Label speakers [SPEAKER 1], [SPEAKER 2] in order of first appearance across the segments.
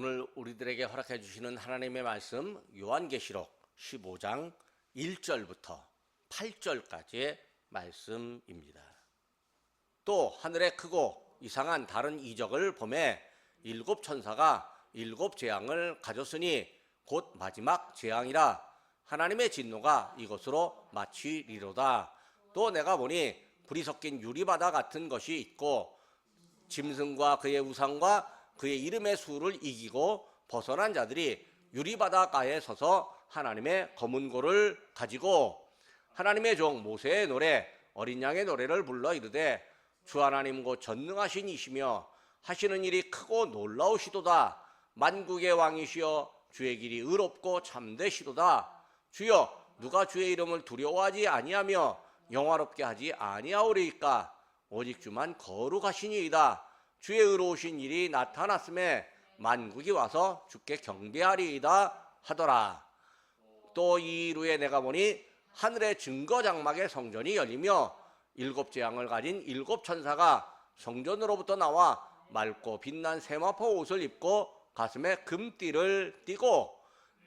[SPEAKER 1] 오늘 우리들에게 허락해 주시는 하나님의 말씀 요한계시록 15장 1절부터 8절까지의 말씀입니다. 또 하늘에 크고 이상한 다른 이적을 보매 일곱 천사가 일곱 재앙을 가졌으니 곧 마지막 재앙이라. 하나님의 진노가 이것으로 마치리로다. 또 내가 보니 불이 섞인 유리바다 같은 것이 있고 짐승과 그의 우상과 그의 이름의 수를 이기고 벗어난 자들이 유리바다가에 서서 하나님의 검은 고를 가지고 하나님의 종 모세의 노래 어린 양의 노래를 불러 이르되 주 하나님 곧 전능하신 이시며 하시는 일이 크고 놀라우시도다. 만국의 왕이시여 주의 길이 의롭고 참되시도다. 주여 누가 주의 이름을 두려워하지 아니하며 영화롭게 하지 아니하오리이까. 오직 주만 거룩하시니이다. 주의 의로우신 일이 나타났음에 만국이 와서 주께 경배하리이다 하더라. 또 이 이루에 내가 보니 하늘의 증거 장막의 성전이 열리며 일곱 재앙을 가진 일곱 천사가 성전으로부터 나와 맑고 빛난 세마포 옷을 입고 가슴에 금띠를 띠고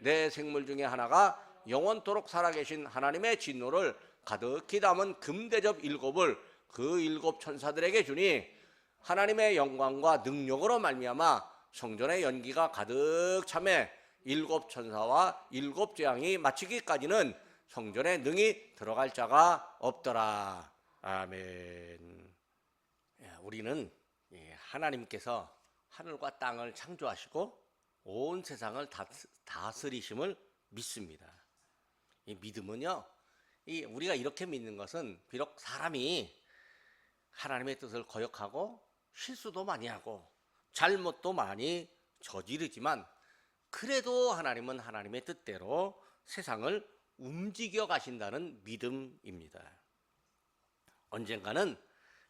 [SPEAKER 1] 내 생물 중에 하나가 영원토록 살아계신 하나님의 진노를 가득히 담은 금대접 일곱을 그 일곱 천사들에게 주니 하나님의 영광과 능력으로 말미암아 성전의 연기가 가득 차매 일곱 천사와 일곱 재앙이 마치기까지는 성전에 능히 들어갈 자가 없더라. 아멘. 우리는 하나님께서 하늘과 땅을 창조하시고 온 세상을 다스리심을 믿습니다. 이 믿음은요, 우리가 이렇게 믿는 것은 비록 사람이 하나님의 뜻을 거역하고 실수도 많이 하고 잘못도 많이 저지르지만 그래도 하나님은 하나님의 뜻대로 세상을 움직여 가신다는 믿음입니다. 언젠가는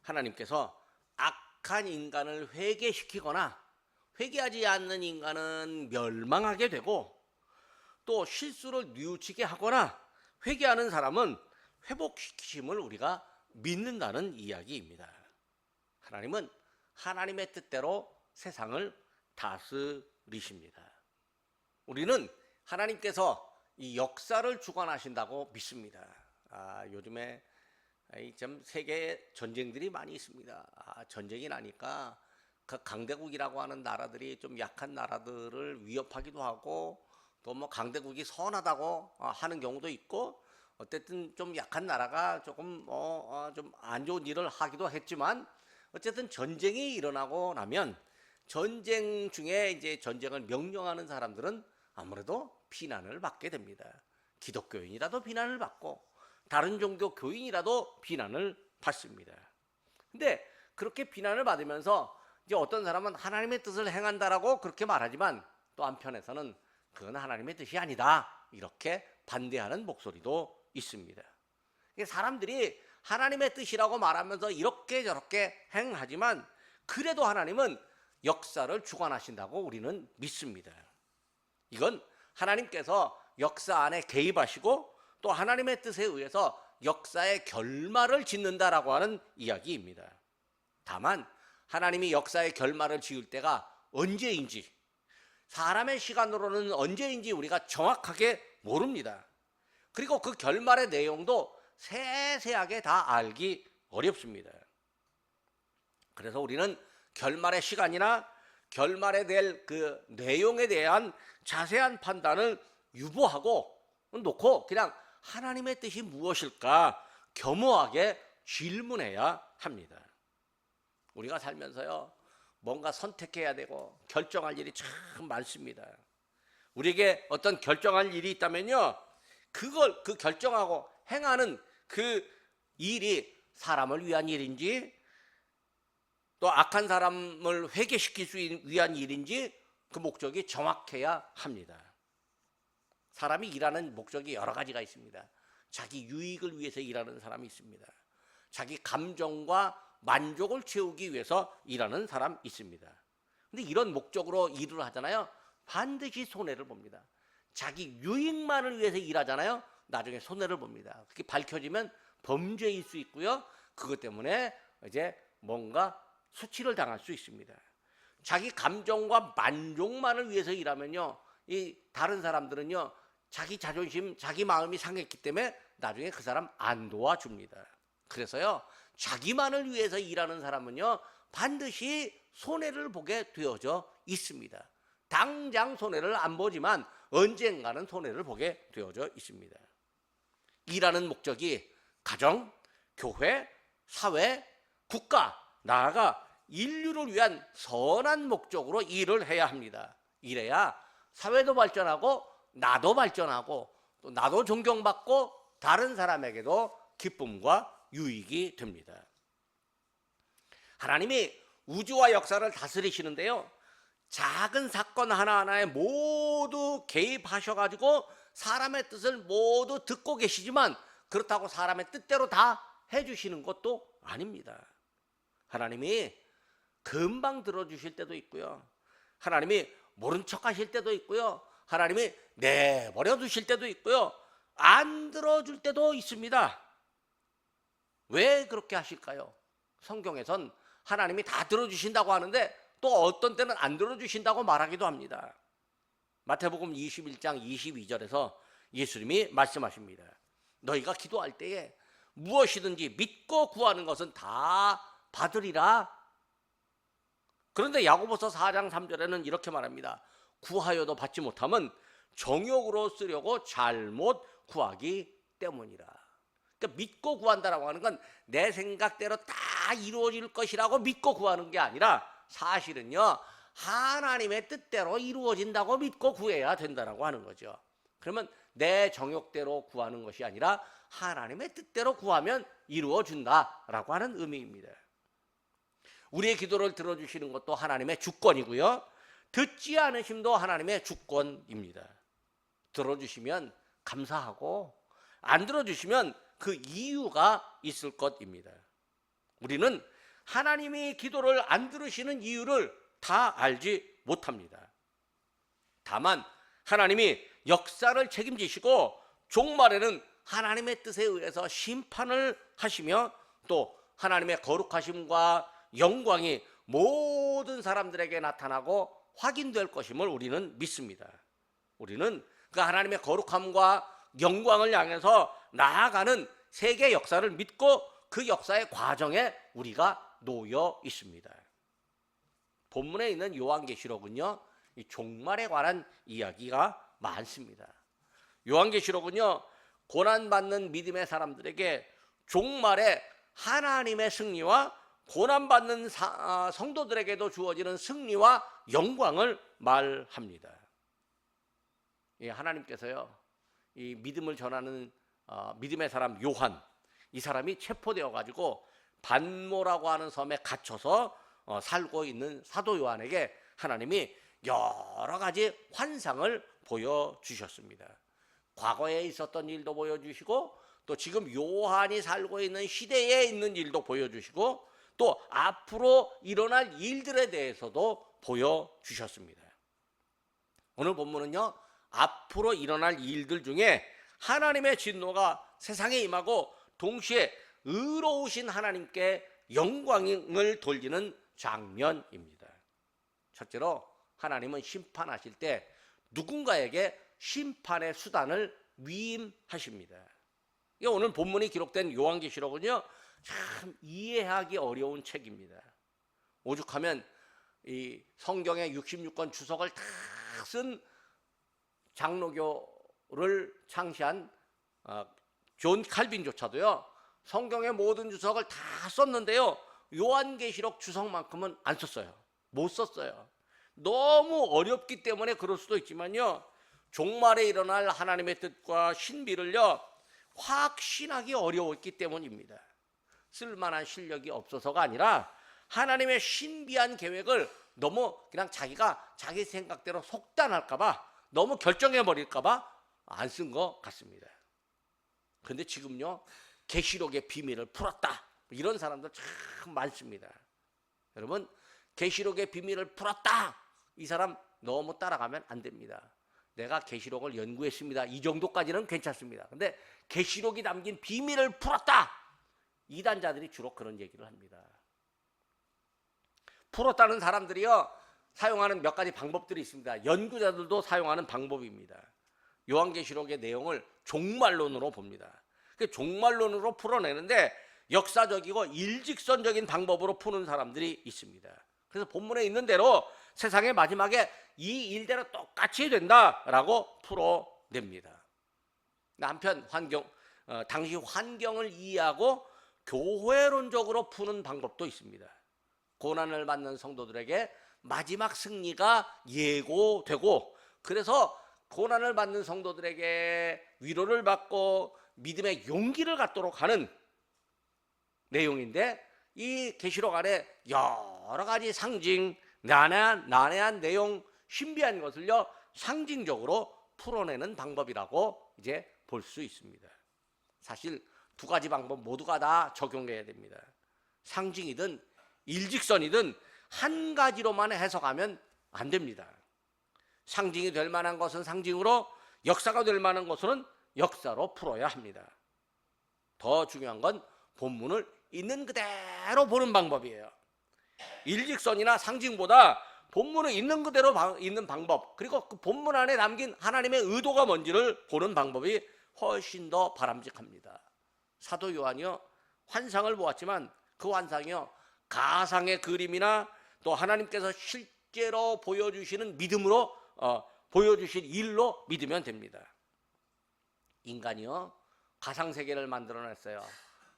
[SPEAKER 1] 하나님께서 악한 인간을 회개시키거나 회개하지 않는 인간은 멸망하게 되고 또 실수를 뉘우치게 하거나 회개하는 사람은 회복시키심을 우리가 믿는다는 이야기입니다. 하나님은 하나님의 뜻대로 세상을 다스리십니다. 우리는 하나님께서 이 역사를 주관하신다고 믿습니다. 요즘에 참 세계 전쟁들이 많이 있습니다. 전쟁이 나니까 그 강대국이라고 하는 나라들이 좀 약한 나라들을 위협하기도 하고 또 뭐 강대국이 선하다고 하는 경우도 있고 어쨌든 좀 약한 나라가 조금 좀 안 좋은 일을 하기도 했지만 어쨌든 전쟁이 일어나고 나면 전쟁 중에 이제 전쟁을 명령하는 사람들은 아무래도 비난을 받게 됩니다. 기독교인이라도 비난을 받고 다른 종교 교인이라도 비난을 받습니다. 근데 그렇게 비난을 받으면서 이제 어떤 사람은 하나님의 뜻을 행한다라고 그렇게 말하지만 또 한편에서는 그건 하나님의 뜻이 아니다 이렇게 반대하는 목소리도 있습니다. 사람들이 하나님의 뜻이라고 말하면서 이렇게 저렇게 행하지만 그래도 하나님은 역사를 주관하신다고 우리는 믿습니다. 이건 하나님께서 역사 안에 개입하시고 또 하나님의 뜻에 의해서 역사의 결말을 짓는다라고 하는 이야기입니다. 다만 하나님이 역사의 결말을 지을 때가 언제인지 사람의 시간으로는 언제인지 우리가 정확하게 모릅니다. 그리고 그 결말의 내용도 세세하게 다 알기 어렵습니다. 그래서 우리는 결말의 시간이나 결말에 될 그 내용에 대한 자세한 판단을 유보하고 놓고 그냥 하나님의 뜻이 무엇일까 겸허하게 질문해야 합니다. 우리가 살면서요 뭔가 선택해야 되고 결정할 일이 참 많습니다. 우리에게 어떤 결정할 일이 있다면요 그 결정하고 행하는 그 일이 사람을 위한 일인지 또 악한 사람을 회개시킬 수 위한 일인지 그 목적이 정확해야 합니다. 사람이 일하는 목적이 여러 가지가 있습니다. 자기 유익을 위해서 일하는 사람이 있습니다. 자기 감정과 만족을 채우기 위해서 일하는 사람이 있습니다. 근데 이런 목적으로 일을 하잖아요. 반드시 손해를 봅니다. 자기 유익만을 위해서 일하잖아요. 나중에 손해를 봅니다. 그게 밝혀지면 범죄일 수 있고요. 그것 때문에 이제 뭔가 수치를 당할 수 있습니다. 자기 감정과 만족만을 위해서 일하면요, 이 다른 사람들은요, 자기 자존심, 자기 마음이 상했기 때문에 나중에 그 사람 안 도와줍니다. 그래서요, 자기만을 위해서 일하는 사람은요, 반드시 손해를 보게 되어져 있습니다. 당장 손해를 안 보지만 언젠가는 손해를 보게 되어져 있습니다. 일하는 목적이 가정, 교회, 사회, 국가, 나아가 인류를 위한 선한 목적으로 일을 해야 합니다. 이래야 사회도 발전하고 나도 발전하고 또 나도 존경받고 다른 사람에게도 기쁨과 유익이 됩니다. 하나님이 우주와 역사를 다스리시는데요, 작은 사건 하나하나에 모두 개입하셔가지고 사람의 뜻을 모두 듣고 계시지만 그렇다고 사람의 뜻대로 다 해주시는 것도 아닙니다. 하나님이 금방 들어주실 때도 있고요, 하나님이 모른 척 하실 때도 있고요, 하나님이 내버려 두실 때도 있고요, 안 들어줄 때도 있습니다. 왜 그렇게 하실까요? 성경에선 하나님이 다 들어주신다고 하는데 또 어떤 때는 안 들어주신다고 말하기도 합니다. 마태복음 21장 22절에서 예수님이 말씀하십니다. 너희가 기도할 때에 무엇이든지 믿고 구하는 것은 다 받으리라. 그런데 야고보서 4장 3절에는 이렇게 말합니다. 구하여도 받지 못함은 정욕으로 쓰려고 잘못 구하기 때문이라. 그러니까 믿고 구한다라고 하는 건 내 생각대로 다 이루어질 것이라고 믿고 구하는 게 아니라 사실은요, 하나님의 뜻대로 이루어진다고 믿고 구해야 된다라고 하는 거죠. 그러면 내 정욕대로 구하는 것이 아니라 하나님의 뜻대로 구하면 이루어준다라고 하는 의미입니다. 우리의 기도를 들어주시는 것도 하나님의 주권이고요, 듣지 않으심도 하나님의 주권입니다. 들어주시면 감사하고 안 들어주시면 그 이유가 있을 것입니다. 우리는 하나님이 기도를 안 들으시는 이유를 다 알지 못합니다. 다만 하나님이 역사를 책임지시고 종말에는 하나님의 뜻에 의해서 심판을 하시며 또 하나님의 거룩하심과 영광이 모든 사람들에게 나타나고 확인될 것임을 우리는 믿습니다. 우리는 그 하나님의 거룩함과 영광을 향해서 나아가는 세계 역사를 믿고 그 역사의 과정에 우리가 놓여 있습니다. 본문에 있는 요한계시록은요, 이 종말에 관한 이야기가 많습니다. 요한계시록은요, 고난받는 믿음의 사람들에게 종말에 하나님의 승리와 고난받는 성도들에게도 주어지는 승리와 영광을 말합니다. 하나님께서요, 이 믿음을 전하는 믿음의 사람 요한, 이 사람이 체포되어 가지고 반모라고 하는 섬에 갇혀서 살고 있는 사도 요한에게 하나님이 여러 가지 환상을 보여주셨습니다. 과거에 있었던 일도 보여주시고 또 지금 요한이 살고 있는 시대에 있는 일도 보여주시고 또 앞으로 일어날 일들에 대해서도 보여주셨습니다. 오늘 본문은요, 앞으로 일어날 일들 중에 하나님의 진노가 세상에 임하고 동시에 의로우신 하나님께 영광을 돌리는 장면입니다. 첫째로 하나님은 심판하실 때 누군가에게 심판의 수단을 위임하십니다. 오늘 본문이 기록된 요한계시록은요, 참 이해하기 어려운 책입니다. 오죽하면 이 성경의 66권 주석을 다 쓴 장로교를 창시한 존 칼빈조차도요, 성경의 모든 주석을 다 썼는데요, 요한계시록 주석만큼은 안 썼어요. 못 썼어요. 너무 어렵기 때문에 그럴 수도 있지만요, 종말에 일어날 하나님의 뜻과 신비를요 확신하기 어려웠기 때문입니다. 쓸만한 실력이 없어서가 아니라 하나님의 신비한 계획을 너무 그냥 자기가 자기 생각대로 속단할까 봐, 너무 결정해버릴까 봐 안 쓴 것 같습니다. 그런데 지금요, 계시록의 비밀을 풀었다, 이런 사람들 참 많습니다. 여러분, 계시록의 비밀을 풀었다, 이 사람 너무 따라가면 안 됩니다. 내가 계시록을 연구했습니다, 이 정도까지는 괜찮습니다. 근데 계시록이 담긴 비밀을 풀었다, 이단자들이 주로 그런 얘기를 합니다. 풀었다는 사람들이요, 사용하는 몇 가지 방법들이 있습니다. 연구자들도 사용하는 방법입니다. 요한계시록의 내용을 종말론으로 봅니다. 그 종말론으로 풀어내는데 역사적이고 일직선적인 방법으로 푸는 사람들이 있습니다. 그래서 본문에 있는 대로 세상의 마지막에 이 일대로 똑같이 된다라고 풀어냅니다. 한편 당시 환경을 이해하고 교회론적으로 푸는 방법도 있습니다. 고난을 받는 성도들에게 마지막 승리가 예고되고, 그래서 고난을 받는 성도들에게 위로를 받고 믿음의 용기를 갖도록 하는 내용인데, 이 계시록 안에 여러 가지 상징, 난해한 내용, 신비한 것을요 상징적으로 풀어내는 방법이라고 이제 볼 수 있습니다. 사실 두 가지 방법 모두가 다 적용해야 됩니다. 상징이든 일직선이든 한 가지로만 해석하면 안 됩니다. 상징이 될 만한 것은 상징으로, 역사가 될 만한 것은 역사로 풀어야 합니다. 더 중요한 건 본문을 있는 그대로 보는 방법이에요. 일직선이나 상징보다 본문을 있는 그대로 있는 방법, 그리고 그 본문 안에 담긴 하나님의 의도가 뭔지를 보는 방법이 훨씬 더 바람직합니다. 사도 요한이요 환상을 보았지만 그 환상이요 가상의 그림이나 또 하나님께서 실제로 보여주시는 믿음으로 보여주실 일로 믿으면 됩니다. 인간이요 가상세계를 만들어냈어요.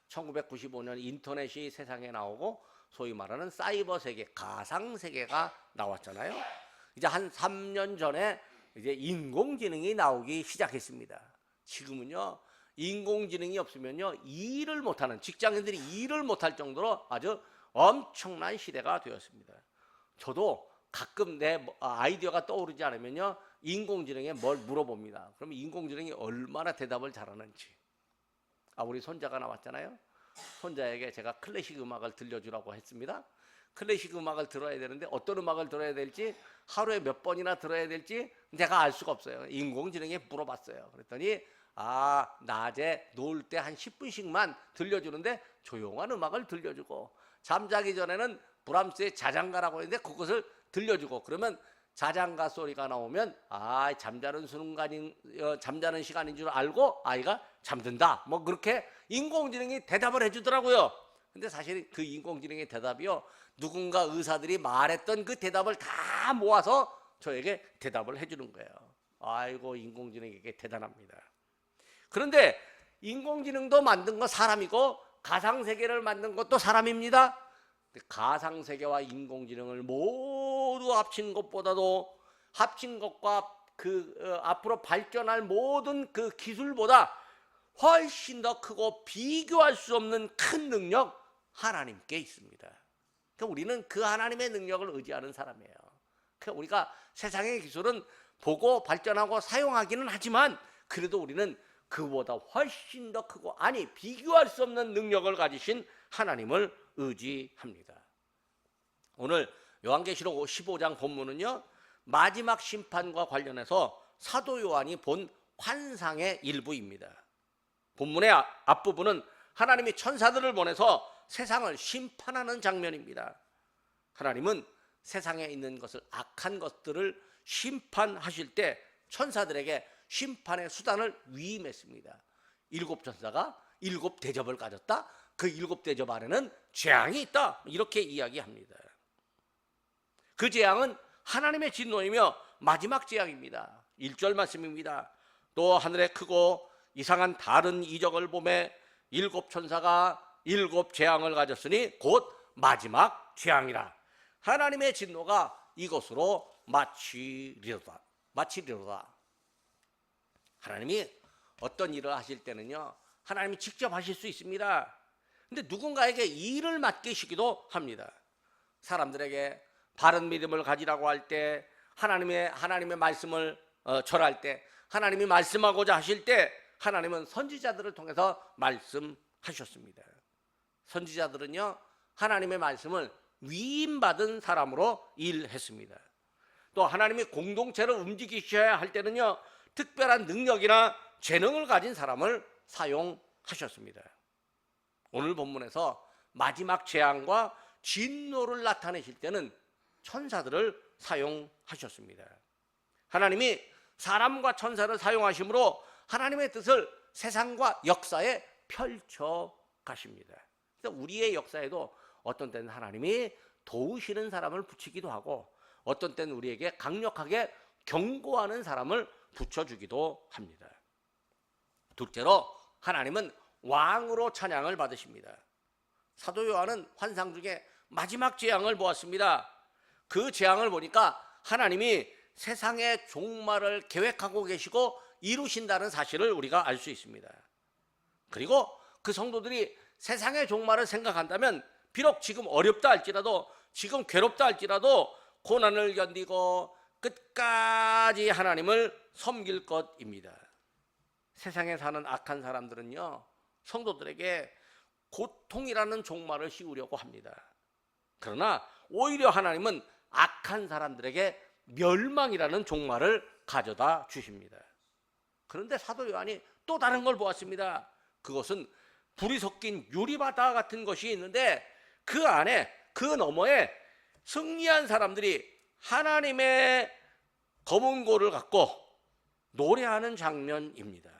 [SPEAKER 1] 1995년 인터넷이 세상에 나오고 소위 말하는 사이버 세계, 가상 세계가 나왔잖아요. 이제 한 3년 전에 이제 인공지능이 나오기 시작했습니다. 지금은요 인공지능이 없으면요 일을 못하는, 직장인들이 일을 못할 정도로 아주 엄청난 시대가 되었습니다. 저도 가끔 내 아이디어가 떠오르지 않으면요 인공지능에 뭘 물어봅니다. 그러면 인공지능이 얼마나 대답을 잘하는지. 우리 손자가 나왔잖아요. 손자에게 제가 클래식 음악을 들려주라고 했습니다. 클래식 음악을 들어야 되는데 어떤 음악을 들어야 될지, 하루에 몇 번이나 들어야 될지 내가 알 수가 없어요. 인공지능에 물어봤어요. 그랬더니 낮에 놀 때 한 10분씩만 들려주는데 조용한 음악을 들려주고, 잠자기 전에는 브람스의 자장가라고 했는데 그것을 들려주고, 그러면 자장가 소리가 나오면 잠자는 잠자는 시간인 줄 알고 아이가 잠든다. 뭐 그렇게 인공지능이 대답을 해주더라고요. 근데 사실 그 인공지능의 대답이요 누군가 의사들이 말했던 그 대답을 다 모아서 저에게 대답을 해주는 거예요. 아이고 인공지능에게 대단합니다. 그런데 인공지능도 만든 거 사람이고 가상세계를 만든 것도 사람입니다. 가상세계와 인공지능을 모두 합친 것보다도, 합친 것과 앞으로 발전할 모든 그 기술보다 훨씬 더 크고 비교할 수 없는 큰 능력, 하나님께 있습니다. 그러니까 우리는 그 하나님의 능력을 의지하는 사람이에요. 그러니까 우리가 세상의 기술은 보고 발전하고 사용하기는 하지만 그래도 우리는 그보다 훨씬 더 크고 비교할 수 없는 능력을 가지신 하나님을 의지합니다. 오늘 요한계시록 15장 본문은요 마지막 심판과 관련해서 사도 요한이 본 환상의 일부입니다. 본문의 앞부분은 하나님이 천사들을 보내서 세상을 심판하는 장면입니다. 하나님은 세상에 있는 것을, 악한 것들을 심판하실 때 천사들에게 심판의 수단을 위임했습니다. 7천사가 7대접을 가졌다. 그 7대접 안에는 재앙이 있다. 이렇게 이야기합니다. 그 재앙은 하나님의 진노이며 마지막 재앙입니다. 1절 말씀입니다. 또 하늘에 크고 이상한 다른 이적을 보매 7천사가 7재앙을 가졌으니 곧 마지막 재앙이라. 하나님의 진노가 이것으로 마치리로다. 하나님이 어떤 일을 하실 때는요 하나님이 직접 하실 수 있습니다. 근데 누군가에게 일을 맡기시기도 합니다. 사람들에게 바른 믿음을 가지라고 할 때, 하나님의 말씀을 전할 때, 하나님이 말씀하고자 하실 때 하나님은 선지자들을 통해서 말씀하셨습니다. 선지자들은요 하나님의 말씀을 위임받은 사람으로 일했습니다. 또 하나님이 공동체를 움직이셔야 할 때는요 특별한 능력이나 재능을 가진 사람을 사용하셨습니다. 오늘 본문에서 마지막 재앙과 진노를 나타내실 때는 천사들을 사용하셨습니다. 하나님이 사람과 천사를 사용하심으로 하나님의 뜻을 세상과 역사에 펼쳐 가십니다. 그래서 우리의 역사에도 어떤 때는 하나님이 도우시는 사람을 붙이기도 하고 어떤 때는 우리에게 강력하게 경고하는 사람을 붙여주기도 합니다. 둘째로 하나님은 왕으로 찬양을 받으십니다. 사도 요한은 환상 중에 마지막 재앙을 보았습니다. 그 재앙을 보니까 하나님이 세상의 종말을 계획하고 계시고 이루신다는 사실을 우리가 알 수 있습니다. 그리고 그 성도들이 세상의 종말을 생각한다면 비록 지금 어렵다 할지라도 지금 괴롭다 할지라도 고난을 견디고 끝까지 하나님을 섬길 것입니다. 세상에 사는 악한 사람들은요, 성도들에게 고통이라는 종말을 씌우려고 합니다. 그러나 오히려 하나님은 악한 사람들에게 멸망이라는 종말을 가져다 주십니다. 그런데 사도 요한이 또 다른 걸 보았습니다. 그것은 불이 섞인 유리바다 같은 것이 있는데 그 안에, 그 너머에 승리한 사람들이 하나님의 검은 고를 갖고 노래하는 장면입니다.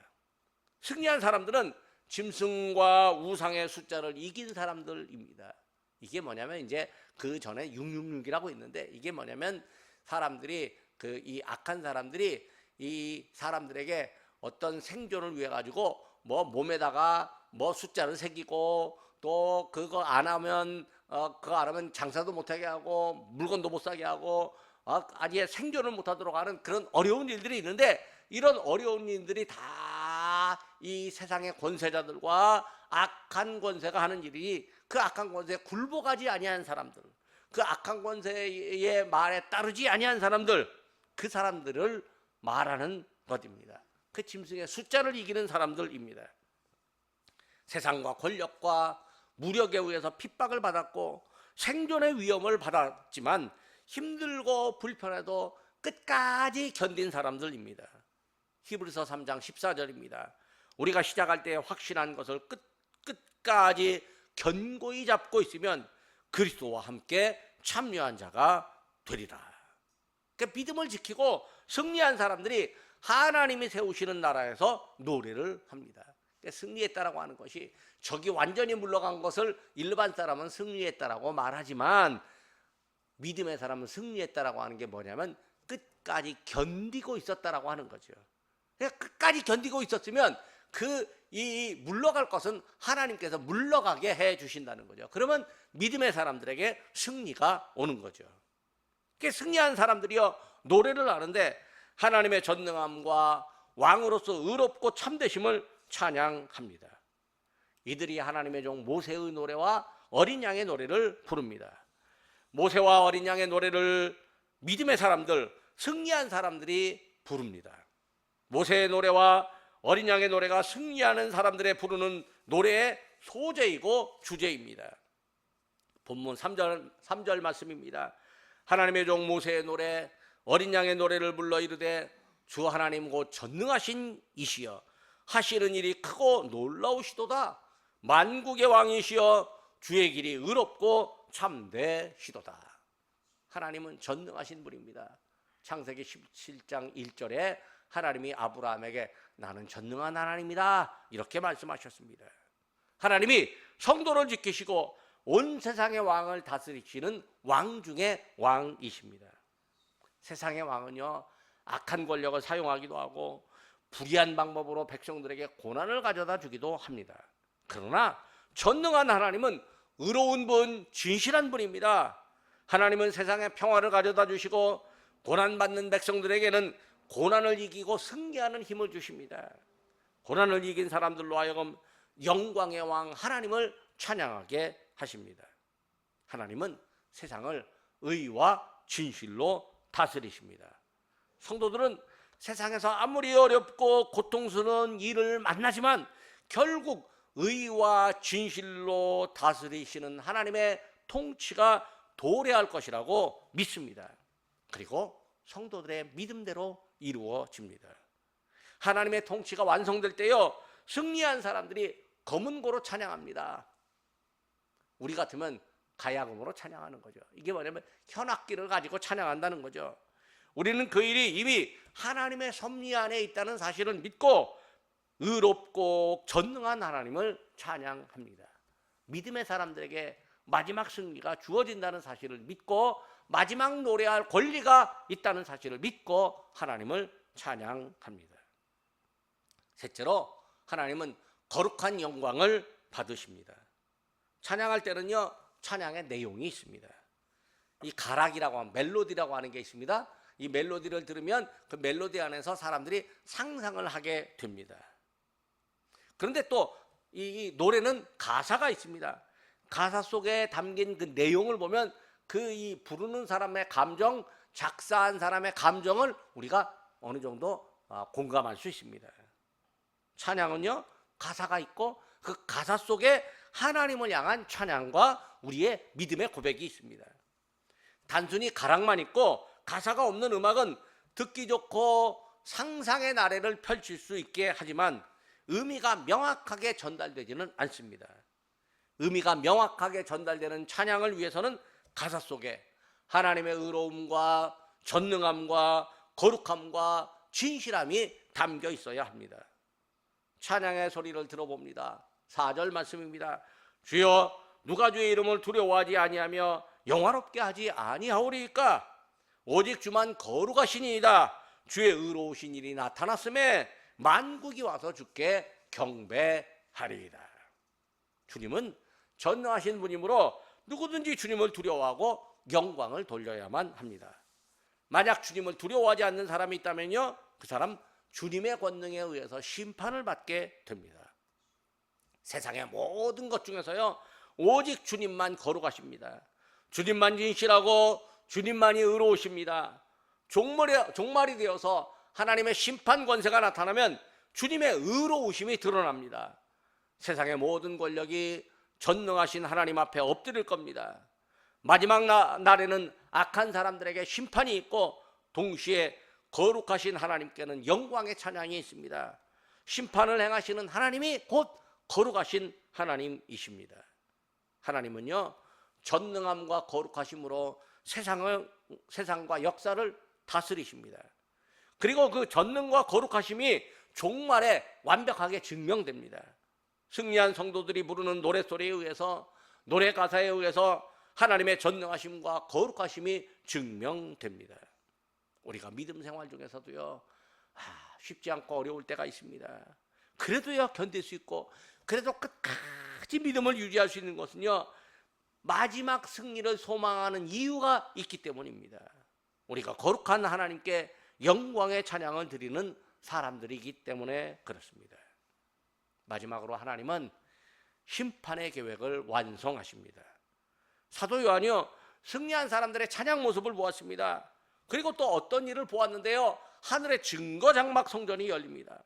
[SPEAKER 1] 승리한 사람들은 짐승과 우상의 숫자를 이긴 사람들입니다. 이게 뭐냐면 이제 그 전에 666이라고 있는데 이게 뭐냐면 사람들이 이 악한 사람들이 이 사람들에게 어떤 생존을 위해 가지고 뭐 몸에다가 뭐 숫자를 새기고 또 그거 안 하면 장사도 못하게 하고 물건도 못 사게 하고 아예 생존을 못하도록 하는 그런 어려운 일들이 있는데 이런 어려운 일들이 다 이 세상의 권세자들과 악한 권세가 하는 일이 그 악한 권세에 굴복하지 아니한 사람들, 그 악한 권세의 말에 따르지 아니한 사람들, 그 사람들을 말하는 것입니다. 그 짐승의 숫자를 이기는 사람들입니다. 세상과 권력과 무력에 의해서 핍박을 받았고 생존의 위험을 받았지만 힘들고 불편해도 끝까지 견딘 사람들입니다. 히브리서 3장 14절입니다. 우리가 시작할 때 확신한 것을 끝까지 견고히 잡고 있으면 그리스도와 함께 참여한 자가 되리라. 그러니까 믿음을 지키고 승리한 사람들이 하나님이 세우시는 나라에서 노래를 합니다. 그러니까 승리했다라고 하는 것이 적이 완전히 물러간 것을 일반 사람은 승리했다라고 말하지만 믿음의 사람은 승리했다라고 하는 게 뭐냐면 끝까지 견디고 있었다라고 하는 거죠. 그러니까 끝까지 견디고 있었으면 이 물러갈 것은 하나님께서 물러가게 해 주신다는 거죠. 그러면 믿음의 사람들에게 승리가 오는 거죠. 승리한 사람들이요 노래를 하는데 하나님의 전능함과 왕으로서 의롭고 참되심을 찬양합니다. 이들이 하나님의 종 모세의 노래와 어린 양의 노래를 부릅니다. 모세와 어린 양의 노래를 믿음의 사람들, 승리한 사람들이 부릅니다. 모세의 노래와 어린 양의 노래가 승리하는 사람들의 부르는 노래의 소재이고 주제입니다. 본문 3절 말씀입니다. 하나님의 종 모세의 노래, 어린 양의 노래를 불러 이르되 주 하나님 곧 전능하신 이시여 하시는 일이 크고 놀라우시도다. 만국의 왕이시여 주의 길이 의롭고 참되시도다. 하나님은 전능하신 분입니다. 창세기 17장 1절에 하나님이 아브라함에게 나는 전능한 하나님이다 이렇게 말씀하셨습니다. 하나님이 성도를 지키시고 온 세상의 왕을 다스리시는 왕 중의 왕이십니다. 세상의 왕은요 악한 권력을 사용하기도 하고 불의한 방법으로 백성들에게 고난을 가져다 주기도 합니다. 그러나 전능한 하나님은 의로운 분, 진실한 분입니다. 하나님은 세상에 평화를 가져다 주시고 고난받는 백성들에게는 고난을 이기고 승리하는 힘을 주십니다. 고난을 이긴 사람들로 하여금 영광의 왕 하나님을 찬양하게 하십니다. 하나님은 세상을 의와 진실로 다스리십니다. 성도들은 세상에서 아무리 어렵고 고통스러운 일을 만나지만 결국 의와 진실로 다스리시는 하나님의 통치가 도래할 것이라고 믿습니다. 그리고 성도들의 믿음대로 이루어집니다. 하나님의 통치가 완성될 때요 승리한 사람들이 검은 고로 찬양합니다. 우리 같으면 가야금으로 찬양하는 거죠. 이게 뭐냐면 현악기를 가지고 찬양한다는 거죠. 우리는 그 일이 이미 하나님의 섭리 안에 있다는 사실을 믿고 의롭고 전능한 하나님을 찬양합니다. 믿음의 사람들에게 마지막 승리가 주어진다는 사실을 믿고 마지막 노래할 권리가 있다는 사실을 믿고 하나님을 찬양합니다. 셋째로 하나님은 거룩한 영광을 받으십니다. 찬양할 때는요, 찬양의 내용이 있습니다. 이 가락이라고 하는, 멜로디라고 하는 게 있습니다. 이 멜로디를 들으면 그 멜로디 안에서 사람들이 상상을 하게 됩니다. 그런데 또 이 노래는 가사가 있습니다. 가사 속에 담긴 그 내용을 보면 그 이 부르는 사람의 감정, 작사한 사람의 감정을 우리가 어느 정도 공감할 수 있습니다. 찬양은요, 가사가 있고 그 가사 속에 하나님을 향한 찬양과 우리의 믿음의 고백이 있습니다. 단순히 가락만 있고 가사가 없는 음악은 듣기 좋고 상상의 나래를 펼칠 수 있게 하지만 의미가 명확하게 전달되지는 않습니다. 의미가 명확하게 전달되는 찬양을 위해서는 가사 속에 하나님의 의로움과 전능함과 거룩함과 진실함이 담겨 있어야 합니다. 찬양의 소리를 들어봅니다. 4절 말씀입니다. 주여, 누가 주의 이름을 두려워하지 아니하며 영화롭게 하지 아니하오리이까? 오직 주만 거룩하시니이다. 주의 의로우신 일이 나타났음에 만국이 와서 주께 경배하리이다. 주님은 전능하신 분이므로 누구든지 주님을 두려워하고 영광을 돌려야만 합니다. 만약 주님을 두려워하지 않는 사람이 있다면요, 그 사람 주님의 권능에 의해서 심판을 받게 됩니다. 세상의 모든 것 중에서요, 오직 주님만 거룩하십니다. 주님만 진실하고 주님만이 의로우십니다. 종말이 되어서 하나님의 심판 권세가 나타나면 주님의 의로우심이 드러납니다. 세상의 모든 권력이 전능하신 하나님 앞에 엎드릴 겁니다. 마지막 날에는 악한 사람들에게 심판이 있고 동시에 거룩하신 하나님께는 영광의 찬양이 있습니다. 심판을 행하시는 하나님이 곧 거룩하신 하나님이십니다. 하나님은요, 전능함과 거룩하심으로 세상과 역사를 다스리십니다. 그리고 그 전능과 거룩하심이 종말에 완벽하게 증명됩니다. 승리한 성도들이 부르는 노랫소리에 의해서, 노래 가사에 의해서 하나님의 전능하심과 거룩하심이 증명됩니다. 우리가 믿음 생활 중에서도요, 쉽지 않고 어려울 때가 있습니다. 그래도요, 견딜 수 있고, 그래도 끝까지 믿음을 유지할 수 있는 것은요, 마지막 승리를 소망하는 이유가 있기 때문입니다. 우리가 거룩한 하나님께 영광의 찬양을 드리는 사람들이기 때문에 그렇습니다. 마지막으로 하나님은 심판의 계획을 완성하십니다. 사도 요한이요, 승리한 사람들의 찬양 모습을 보았습니다. 그리고 또 어떤 일을 보았는데요, 하늘의 증거 장막 성전이 열립니다.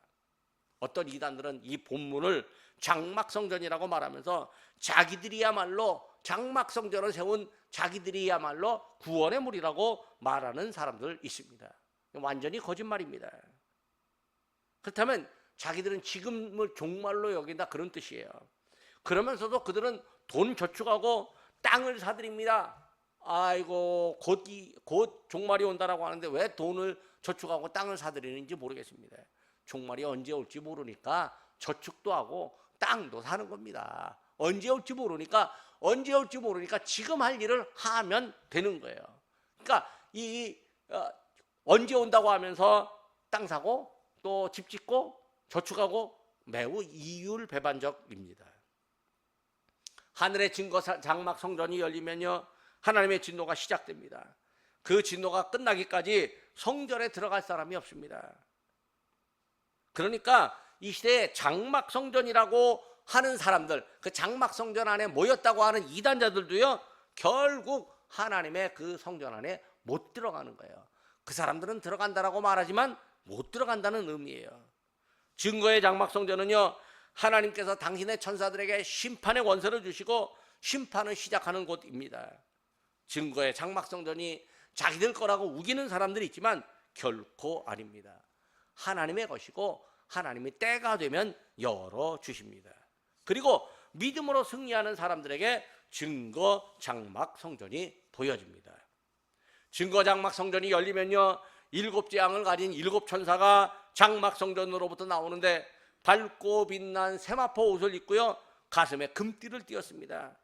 [SPEAKER 1] 어떤 이단들은 이 본문을 장막 성전이라고 말하면서 자기들이야말로 장막 성전을 세운 자기들이야말로 구원의 물이라고 말하는 사람들 있습니다. 완전히 거짓말입니다. 그렇다면 자기들은 지금을 종말로 여긴다, 그런 뜻이에요. 그러면서도 그들은 돈 저축하고 땅을 사들입니다. 아이고, 곧 종말이 온다라고 하는데 왜 돈을 저축하고 땅을 사들이는지 모르겠습니다. 종말이 언제 올지 모르니까 저축도 하고 땅도 사는 겁니다. 언제 올지 모르니까 지금 할 일을 하면 되는 거예요. 그러니까 언제 온다고 하면서 땅 사고 또 집 짓고 저축하고 매우 이율배반적입니다. 하늘의 증거 장막 성전이 열리면요, 하나님의 진노가 시작됩니다. 그 진노가 끝나기까지 성전에 들어갈 사람이 없습니다. 그러니까 이 시대에 장막 성전이라고 하는 사람들, 그 장막 성전 안에 모였다고 하는 이단자들도요, 결국 하나님의 그 성전 안에 못 들어가는 거예요. 그 사람들은 들어간다라고 말하지만 못 들어간다는 의미예요. 증거의 장막 성전은요, 하나님께서 당신의 천사들에게 심판의 권세를 주시고 심판을 시작하는 곳입니다. 증거의 장막 성전이 자기들 거라고 우기는 사람들이 있지만 결코 아닙니다. 하나님의 것이고 하나님이 때가 되면 열어주십니다. 그리고 믿음으로 승리하는 사람들에게 증거 장막 성전이 보여집니다. 증거 장막 성전이 열리면요, 7재앙을 가진 7천사가 장막 성전으로부터 나오는데 밝고 빛난 세마포 옷을 입고요, 가슴에 금띠를 띄었습니다.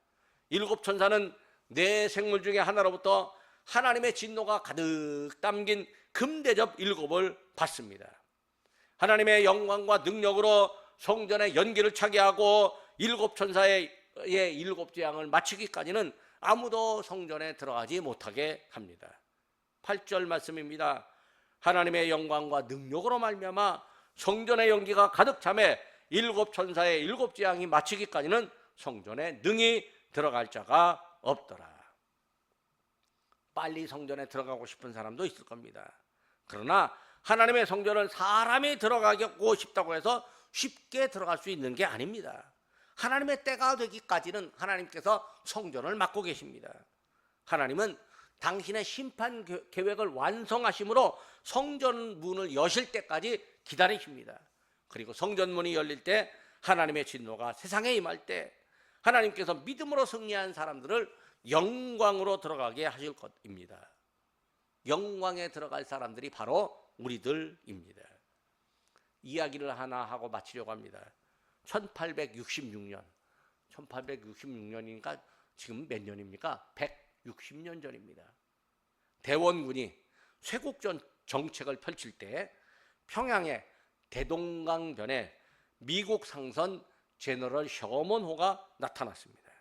[SPEAKER 1] 7천사는 네 생물 중에 하나로부터 하나님의 진노가 가득 담긴 금대접 7을 받습니다. 하나님의 영광과 능력으로 성전의 연기를 차게 하고 7천사의 7재앙을 마치기까지는 아무도 성전에 들어가지 못하게 합니다. 8절 말씀입니다. 하나님의 영광과 능력으로 말미암아 성전의 연기가 가득 차매 7천사의 7재앙이 마치기까지는 성전에 능히 들어갈 자가 없더라. 빨리 성전에 들어가고 싶은 사람도 있을 겁니다. 그러나 하나님의 성전은 사람이 들어가고 싶다고 해서 쉽게 들어갈 수 있는 게 아닙니다. 하나님의 때가 되기까지는 하나님께서 성전을 맡고 계십니다. 하나님은 당신의 심판 계획을 완성하심으로 성전 문을 여실 때까지 기다리십니다. 그리고 성전 문이 열릴 때 하나님의 진노가 세상에 임할 때 하나님께서 믿음으로 승리한 사람들을 영광으로 들어가게 하실 것입니다. 영광에 들어갈 사람들이 바로 우리들입니다. 이야기를 하나 하고 마치려고 합니다. 1866년이니까 지금 몇 년입니까? 160년 전입니다. 대원군이 쇄국전 정책을 펼칠 때 평양의 대동강변에 미국 상선 제너럴 셔먼호가 나타났습니다.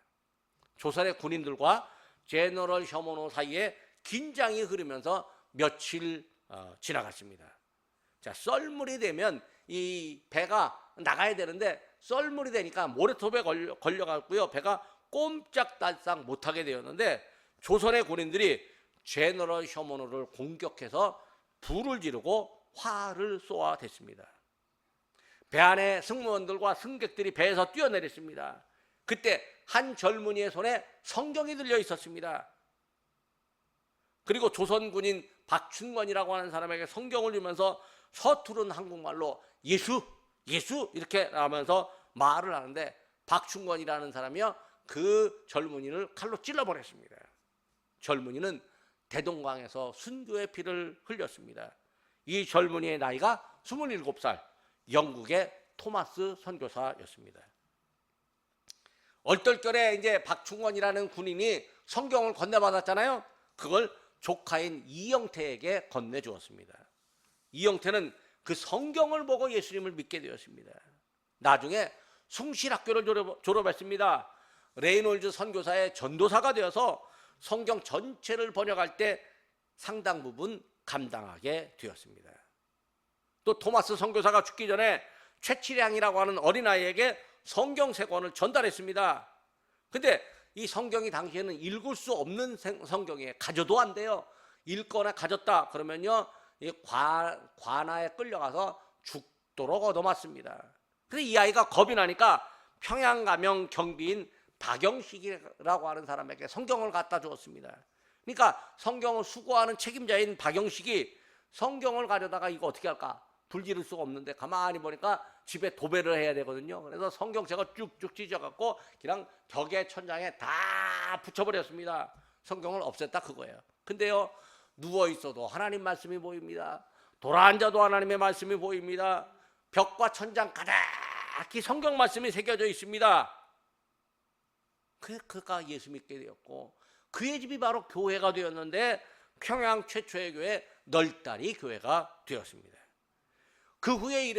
[SPEAKER 1] 조선의 군인들과 제너럴 셔먼호 사이에 긴장이 흐르면서 며칠 지나갔습니다. 자, 썰물이 되면 이 배가 나가야 되는데 썰물이 되니까 모래톱에 걸려갔고요, 배가 꼼짝달싹 못하게 되었는데 조선의 군인들이 제너럴 셔먼호를 공격해서 불을 지르고 화를 쏘아댔습니다. 배 안에 승무원들과 승객들이 배에서 뛰어내렸습니다. 그때 한 젊은이의 손에 성경이 들려 있었습니다. 그리고 조선 군인 박춘권이라고 하는 사람에게 성경을 주면서 서투른 한국말로 예수 이렇게 하면서 말을 하는데 박춘권이라는 사람이요, 그 젊은이를 칼로 찔러버렸습니다. 젊은이는 대동강에서 순교의 피를 흘렸습니다. 이 젊은이의 나이가 27살, 영국의 토마스 선교사였습니다. 얼떨결에 이제 박충원이라는 군인이 성경을 건네받았잖아요. 그걸 조카인 이영태에게 건네주었습니다. 이영태는 그 성경을 보고 예수님을 믿게 되었습니다. 나중에 숭실학교를 졸업했습니다. 레이놀즈 선교사의 전도사가 되어서 성경 전체를 번역할 때 상당 부분 감당하게 되었습니다. 또 토마스 선교사가 죽기 전에 최치량이라고 하는 어린아이에게 성경 3권을 전달했습니다. 근데 이 성경이 당시에는 읽을 수 없는 성경이에요. 가져도 안 돼요. 읽거나 가졌다 그러면요, 이 관아에 끌려가서 죽도록 얻어맞습니다. 근데 이 아이가 겁이 나니까 평양가명 경비인 박영식이라고 하는 사람에게 성경을 갖다 주었습니다. 그러니까 성경을 수거하는 책임자인 박영식이 성경을 가져다가 이거 어떻게 할까? 불 지를 수가 없는데 가만히 보니까 집에 도배를 해야 되거든요. 그래서 성경책을 쭉쭉 찢어갖고 그냥 벽에 천장에 다 붙여버렸습니다. 성경을 없앴다 그거예요. 근데요, 누워있어도 하나님 말씀이 보입니다. 돌아앉아도 하나님의 말씀이 보입니다. 벽과 천장 가득히 성경 말씀이 새겨져 있습니다. 그가 예수 믿게 되었고 그의 집이 바로 교회가 되었는데 평양 최초의 교회 널다리 교회가 되었습니다. 그 후에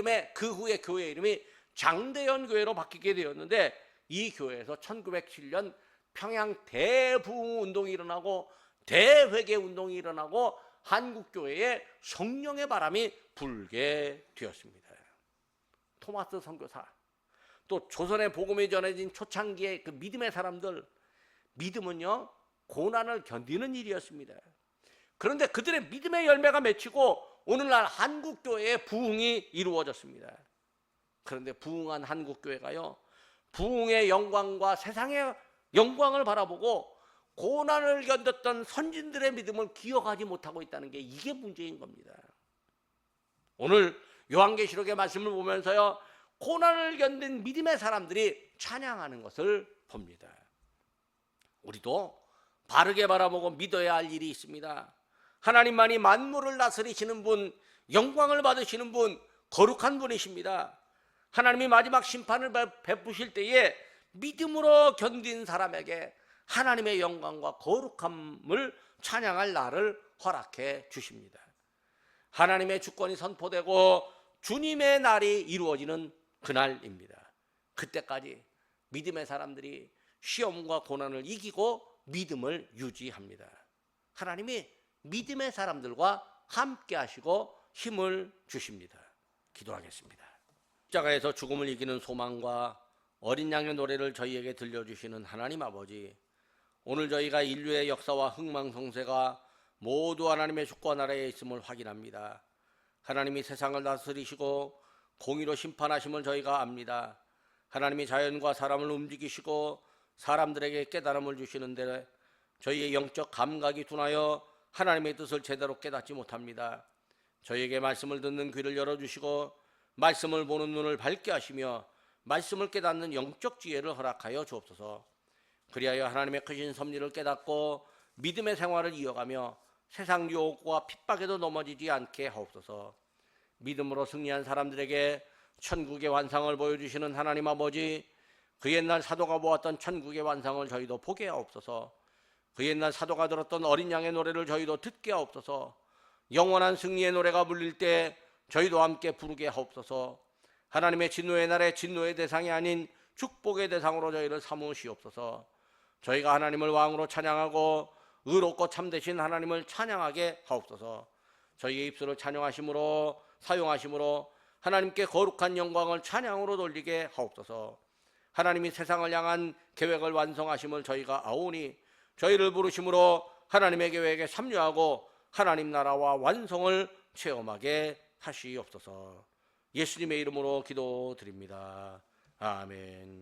[SPEAKER 1] 교회 이름이 장대현 교회로 바뀌게 되었는데 이 교회에서 1907년 평양 대부흥 운동이 일어나고 대회개 운동이 일어나고 한국교회에 성령의 바람이 불게 되었습니다. 토마스 선교사, 또 조선의 복음이 전해진 초창기의 그 믿음의 사람들, 믿음은요 고난을 견디는 일이었습니다. 그런데 그들의 믿음의 열매가 맺히고 오늘날 한국교회의 부흥이 이루어졌습니다. 그런데 부흥한 한국교회가요, 부흥의 영광과 세상의 영광을 바라보고 고난을 견뎠던 선진들의 믿음을 기억하지 못하고 있다는 게 이게 문제인 겁니다. 오늘 요한계시록의 말씀을 보면서요, 고난을 견딘 믿음의 사람들이 찬양하는 것을 봅니다. 우리도 바르게 바라보고 믿어야 할 일이 있습니다. 하나님만이 만물을 다스리시는 분, 영광을 받으시는 분, 거룩한 분이십니다. 하나님이 마지막 심판을 베푸실 때에 믿음으로 견딘 사람에게 하나님의 영광과 거룩함을 찬양할 날을 허락해 주십니다. 하나님의 주권이 선포되고 주님의 날이 이루어지는 그날입니다. 그때까지 믿음의 사람들이 시험과 고난을 이기고 믿음을 유지합니다. 하나님이 믿음의 사람들과 함께 하시고 힘을 주십니다. 기도하겠습니다. 십자가에서 죽음을 이기는 소망과 어린 양의 노래를 저희에게 들려주시는 하나님 아버지, 오늘 저희가 인류의 역사와 흥망성쇠가 모두 하나님의 주권 아래에 있음을 확인합니다. 하나님이 세상을 다스리시고 공의로 심판하심을 저희가 압니다. 하나님이 자연과 사람을 움직이시고 사람들에게 깨달음을 주시는데 저희의 영적 감각이 둔하여 하나님의 뜻을 제대로 깨닫지 못합니다. 저희에게 말씀을 듣는 귀를 열어주시고 말씀을 보는 눈을 밝게 하시며 말씀을 깨닫는 영적 지혜를 허락하여 주옵소서. 그리하여 하나님의 크신 섭리를 깨닫고 믿음의 생활을 이어가며 세상 유혹과 핍박에도 넘어지지 않게 하옵소서. 믿음으로 승리한 사람들에게 천국의 환상을 보여주시는 하나님 아버지, 그 옛날 사도가 보았던 천국의 환상을 저희도 보게 하옵소서. 그 옛날 사도가 들었던 어린 양의 노래를 저희도 듣게 하옵소서. 영원한 승리의 노래가 불릴 때 저희도 함께 부르게 하옵소서. 하나님의 진노의 날에 진노의 대상이 아닌 축복의 대상으로 저희를 삼으시옵소서. 저희가 하나님을 왕으로 찬양하고 의롭고 참되신 하나님을 찬양하게 하옵소서. 저희의 입술을 찬양하심으로 사용하심으로 하나님께 거룩한 영광을 찬양으로 돌리게 하옵소서. 하나님이 세상을 향한 계획을 완성하심을 저희가 아오니 저희를 부르심으로 하나님의 계획에 참여하고 하나님 나라와 완성을 체험하게 하시옵소서. 예수님의 이름으로 기도드립니다. 아멘.